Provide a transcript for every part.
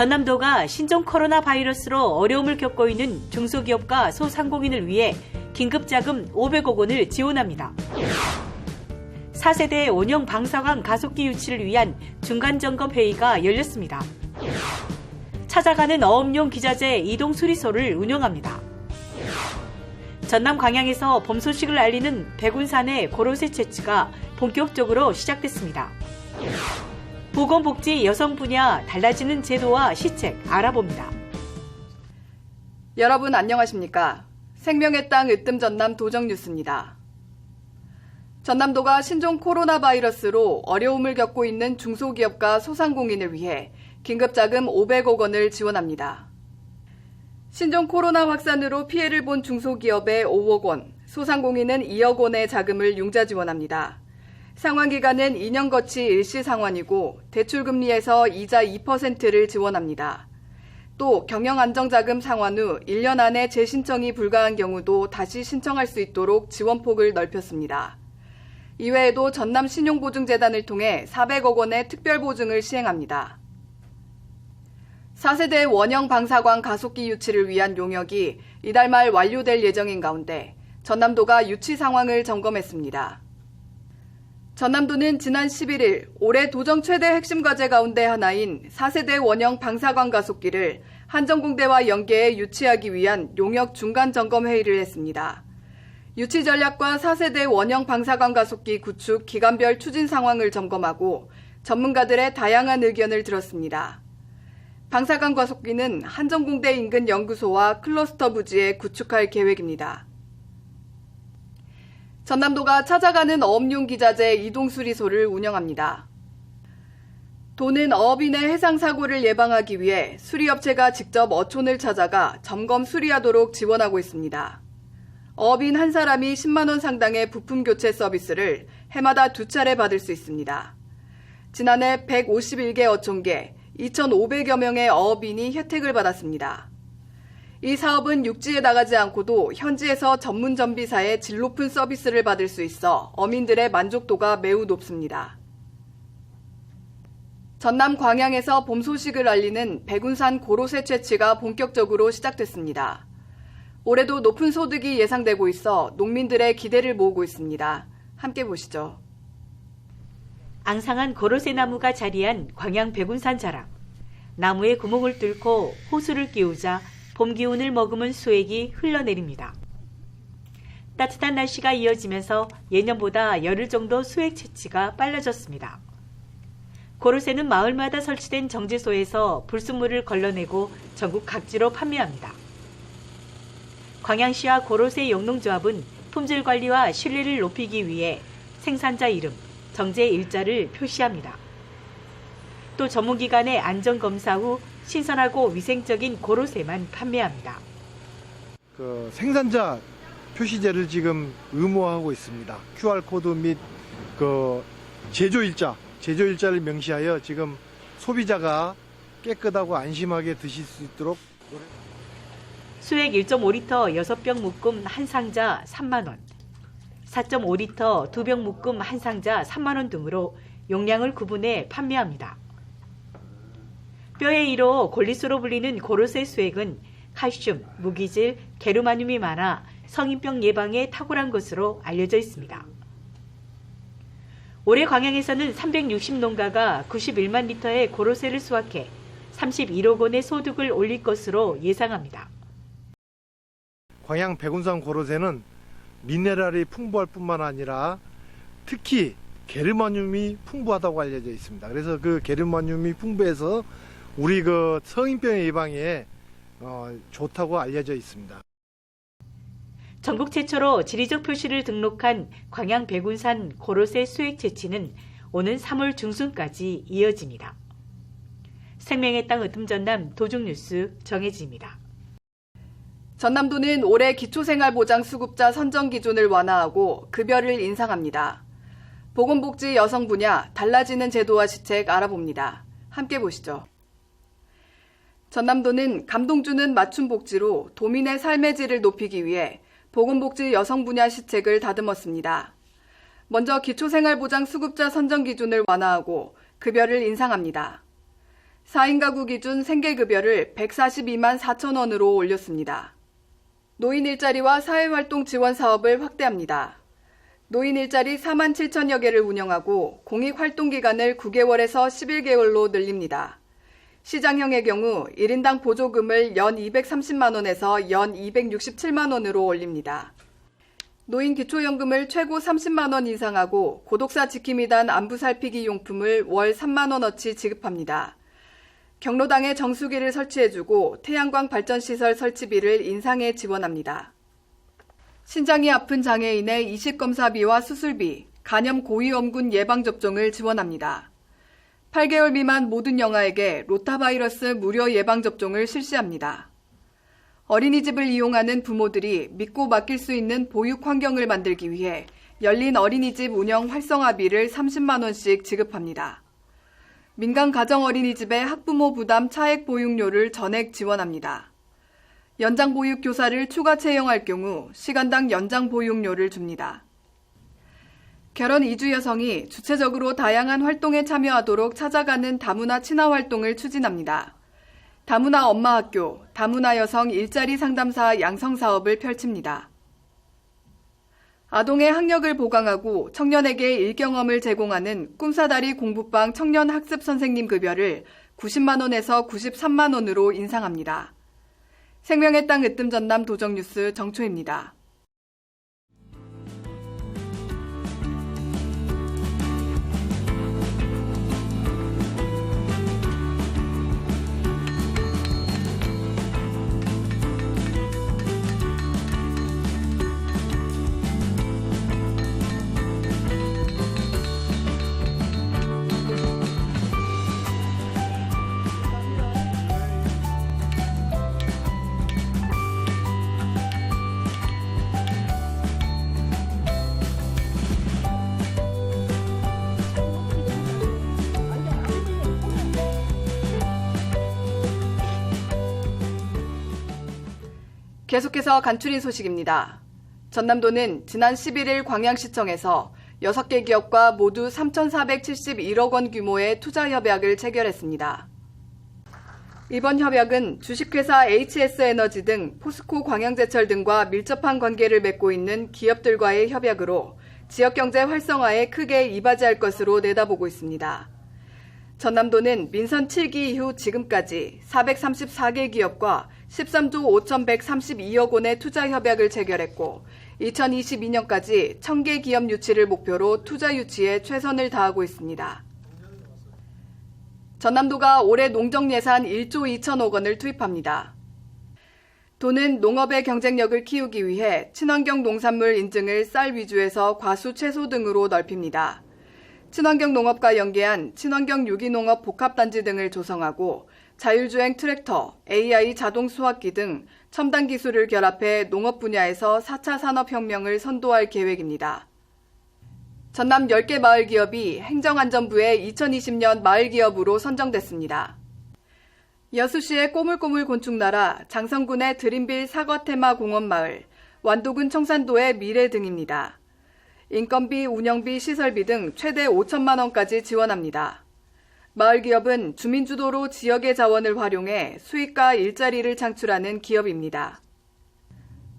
전남도가 신종 코로나 바이러스로 어려움을 겪고 있는 중소기업과 소상공인을 위해 긴급자금 500억 원을 지원합니다. 4세대 원형 방사관 가속기 유치를 위한 중간점검회의가 열렸습니다. 찾아가는 어업용 기자재 이동 수리소를 운영합니다. 전남 광양에서 봄 소식을 알리는 백운산의 고로쇠 채취가 본격적으로 시작됐습니다. 보건복지 여성 분야 달라지는 제도와 시책 알아봅니다. 여러분 안녕하십니까? 생명의 땅 으뜸 전남 도정뉴스입니다. 전남도가 신종 코로나 바이러스로 어려움을 겪고 있는 중소기업과 소상공인을 위해 긴급자금 500억 원을 지원합니다. 신종 코로나 확산으로 피해를 본 중소기업에 5억 원, 소상공인은 2억 원의 자금을 융자 지원합니다. 상환기간은 2년 거치 일시 상환이고 대출금리에서 이자 2%를 지원합니다. 또 경영안정자금 상환 후 1년 안에 재신청이 불가한 경우도 다시 신청할 수 있도록 지원폭을 넓혔습니다. 이외에도 전남신용보증재단을 통해 400억 원의 특별보증을 시행합니다. 4세대 원형 방사관 가속기 유치를 위한 용역이 이달 말 완료될 예정인 가운데 전남도가 유치 상황을 점검했습니다. 전남도는 지난 11일 올해 도정 최대 핵심 과제 가운데 하나인 4세대 원형 방사관 가속기를 한전공대와 연계해 유치하기 위한 용역 중간 점검 회의를 했습니다. 유치 전략과 4세대 원형 방사관 가속기 구축 기간별 추진 상황을 점검하고 전문가들의 다양한 의견을 들었습니다. 방사관 가속기는 한전공대 인근 연구소와 클러스터 부지에 구축할 계획입니다. 전남도가 찾아가는 어업용 기자재 이동수리소를 운영합니다. 도는 어업인의 해상 사고를 예방하기 위해 수리업체가 직접 어촌을 찾아가 점검 수리하도록 지원하고 있습니다. 어업인 한 사람이 10만 원 상당의 부품 교체 서비스를 해마다 2차례 받을 수 있습니다. 지난해 151개 어촌계 2,500여 명의 어업인이 혜택을 받았습니다. 이 사업은 육지에 나가지 않고도 현지에서 전문 정비사의 질 높은 서비스를 받을 수 있어 어민들의 만족도가 매우 높습니다. 전남 광양에서 봄 소식을 알리는 백운산 고로쇠 채취가 본격적으로 시작됐습니다. 올해도 높은 소득이 예상되고 있어 농민들의 기대를 모으고 있습니다. 함께 보시죠. 앙상한 고로쇠 나무가 자리한 광양 백운산 자락. 나무에 구멍을 뚫고 호수를 끼우자 봄 기운을 머금은 수액이 흘러내립니다. 따뜻한 날씨가 이어지면서 예년보다 열흘 정도 수액 채취가 빨라졌습니다. 고로쇠는 마을마다 설치된 정제소에서 불순물을 걸러내고 전국 각지로 판매합니다. 광양시와 고로쇠 영농조합은 품질 관리와 신뢰를 높이기 위해 생산자 이름, 정제 일자를 표시합니다. 또 전문기관의 안전검사 후 신선하고 위생적인 고로쇠만 판매합니다. 생산자 표시제를 지금 의무화하고 있습니다. QR코드 및 제조일자를 명시하여 지금 소비자가 깨끗하고 안심하게 드실 수 있도록 수액 1.5리터 6병 묶음 한 상자 3만 원, 4.5리터 2병 묶음 한 상자 3만 원 등으로 용량을 구분해 판매합니다. 뼈의 1호 골리수로 불리는 고로쇠 수액은 칼슘, 무기질, 게르마늄이 많아 성인병 예방에 탁월한 것으로 알려져 있습니다. 올해 광양에서는 360농가가 91만 리터의 고로쇠를 수확해 31억 원의 소득을 올릴 것으로 예상합니다. 광양 백운산 고로쇠는 미네랄이 풍부할 뿐만 아니라 특히 게르마늄이 풍부하다고 알려져 있습니다. 그래서 그 게르마늄이 풍부해서 우리 성인병 예방에 좋다고 알려져 있습니다. 전국 최초로 지리적 표시를 등록한 광양 백운산 고로쇠 수액 채취는 오는 3월 중순까지 이어집니다. 생명의 땅 으뜸 전남 도중뉴스 정혜지입니다. 전남도는 올해 기초생활보장 수급자 선정 기준을 완화하고 급여를 인상합니다. 보건복지 여성 분야 달라지는 제도와 시책 알아봅니다. 함께 보시죠. 전남도는 감동 주는 맞춤 복지로 도민의 삶의 질을 높이기 위해 보건복지 여성 분야 시책을 다듬었습니다. 먼저 기초생활보장 수급자 선정 기준을 완화하고 급여를 인상합니다. 4인 가구 기준 생계급여를 142만 4천 원으로 올렸습니다. 노인 일자리와 사회활동 지원 사업을 확대합니다. 노인 일자리 4만 7천여 개를 운영하고 공익활동기간을 9개월에서 11개월로 늘립니다. 시장형의 경우 1인당 보조금을 연 230만 원에서 연 267만 원으로 올립니다. 노인 기초연금을 최고 30만 원 인상하고 고독사 지킴이단 안부살피기 용품을 월 3만 원어치 지급합니다. 경로당에 정수기를 설치해주고 태양광 발전시설 설치비를 인상해 지원합니다. 신장이 아픈 장애인의 이식검사비와 수술비, 간염 고위험군 예방접종을 지원합니다. 8개월 미만 모든 영아에게 로타바이러스 무료 예방접종을 실시합니다. 어린이집을 이용하는 부모들이 믿고 맡길 수 있는 보육 환경을 만들기 위해 열린 어린이집 운영 활성화비를 30만 원씩 지급합니다. 민간 가정 어린이집의 학부모 부담 차액 보육료를 전액 지원합니다. 연장 보육 교사를 추가 채용할 경우 시간당 연장 보육료를 줍니다. 결혼 이주 여성이 주체적으로 다양한 활동에 참여하도록 찾아가는 다문화 친화 활동을 추진합니다. 다문화 엄마 학교, 다문화 여성 일자리 상담사 양성 사업을 펼칩니다. 아동의 학력을 보강하고 청년에게 일경험을 제공하는 꿈사다리 공부방 청년 학습 선생님 급여를 90만 원에서 93만 원으로 인상합니다. 생명의 땅 으뜸 전남 도정뉴스 정초입니다. 계속해서 간추린 소식입니다. 전남도는 지난 11일 광양시청에서 6개 기업과 모두 3,471억 원 규모의 투자 협약을 체결했습니다. 이번 협약은 주식회사 HS에너지 등 포스코 광양제철 등과 밀접한 관계를 맺고 있는 기업들과의 협약으로 지역경제 활성화에 크게 이바지할 것으로 내다보고 있습니다. 전남도는 민선 7기 이후 지금까지 434개 기업과 13조 5,132억 원의 투자 협약을 체결했고 2022년까지 1,000개 기업 유치를 목표로 투자 유치에 최선을 다하고 있습니다. 전남도가 올해 농정 예산 1조 2천억 원을 투입합니다. 도는 농업의 경쟁력을 키우기 위해 친환경 농산물 인증을 쌀 위주에서 과수, 채소 등으로 넓힙니다. 친환경 농업과 연계한 친환경 유기농업 복합단지 등을 조성하고 자율주행 트랙터, AI 자동 수확기 등 첨단 기술을 결합해 농업 분야에서 4차 산업혁명을 선도할 계획입니다. 전남 10개 마을기업이 행정안전부의 2020년 마을기업으로 선정됐습니다. 여수시의 꼬물꼬물 곤충나라, 장성군의 드림빌 사과테마 공원마을, 완도군 청산도의 미래 등입니다. 인건비, 운영비, 시설비 등 최대 5천만 원까지 지원합니다. 마을기업은 주민주도로 지역의 자원을 활용해 수익과 일자리를 창출하는 기업입니다.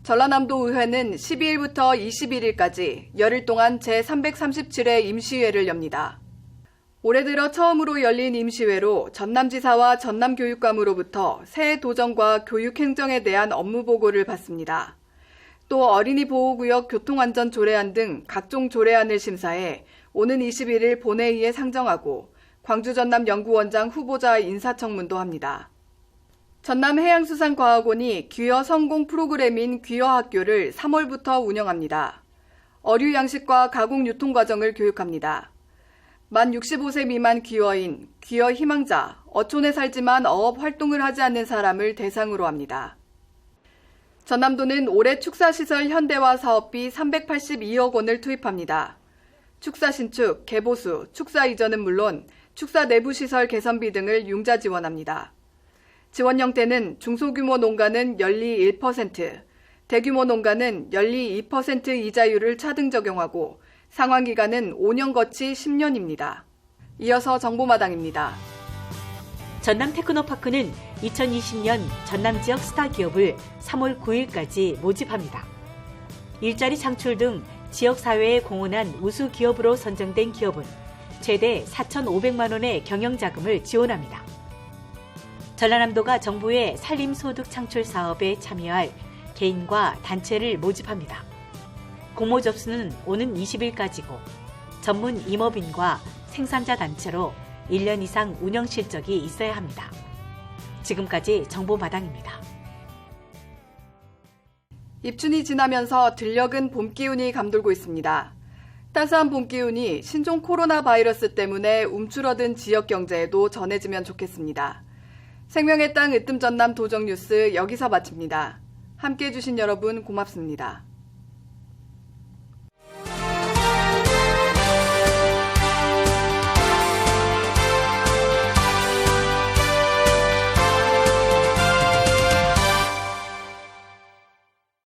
전라남도 의회는 12일부터 21일까지 열흘 동안 제337회 임시회를 엽니다. 올해 들어 처음으로 열린 임시회로 전남지사와 전남교육감으로부터 새해 도전과 교육행정에 대한 업무 보고를 받습니다. 또 어린이 보호구역 교통안전 조례안 등 각종 조례안을 심사해 오는 21일 본회의에 상정하고 광주 전남연구원장 후보자 인사청문도 합니다. 전남해양수산과학원이 귀어 성공 프로그램인 귀어학교를 3월부터 운영합니다. 어류 양식과 가공 유통 과정을 교육합니다. 만 65세 미만 귀어인, 귀어 희망자, 어촌에 살지만 어업 활동을 하지 않는 사람을 대상으로 합니다. 전남도는 올해 축사시설 현대화 사업비 382억 원을 투입합니다. 축사 신축, 개보수, 축사 이전은 물론 축사 내부 시설 개선비 등을 융자 지원합니다. 지원 형태는 중소규모 농가는 연리 1%, 대규모 농가는 연리 2% 이자율을 차등 적용하고 상환기간은 5년 거치 10년입니다. 이어서 정보마당입니다. 전남 테크노파크는 2020년 전남 지역 스타 기업을 3월 9일까지 모집합니다. 일자리 창출 등 지역사회에 공헌한 우수 기업으로 선정된 기업은 최대 4,500만 원의 경영자금을 지원합니다. 전라남도가 정부의 산림소득 창출 사업에 참여할 개인과 단체를 모집합니다. 공모 접수는 오는 20일까지고 전문 임업인과 생산자 단체로 1년 이상 운영 실적이 있어야 합니다. 지금까지 정보마당입니다. 입춘이 지나면서 들녘은 봄 기운이 감돌고 있습니다. 따스한 봄 기운이 신종 코로나 바이러스 때문에 움츠러든 지역 경제에도 전해지면 좋겠습니다. 생명의 땅 으뜸 전남 도정 뉴스 여기서 마칩니다. 함께해 주신 여러분 고맙습니다.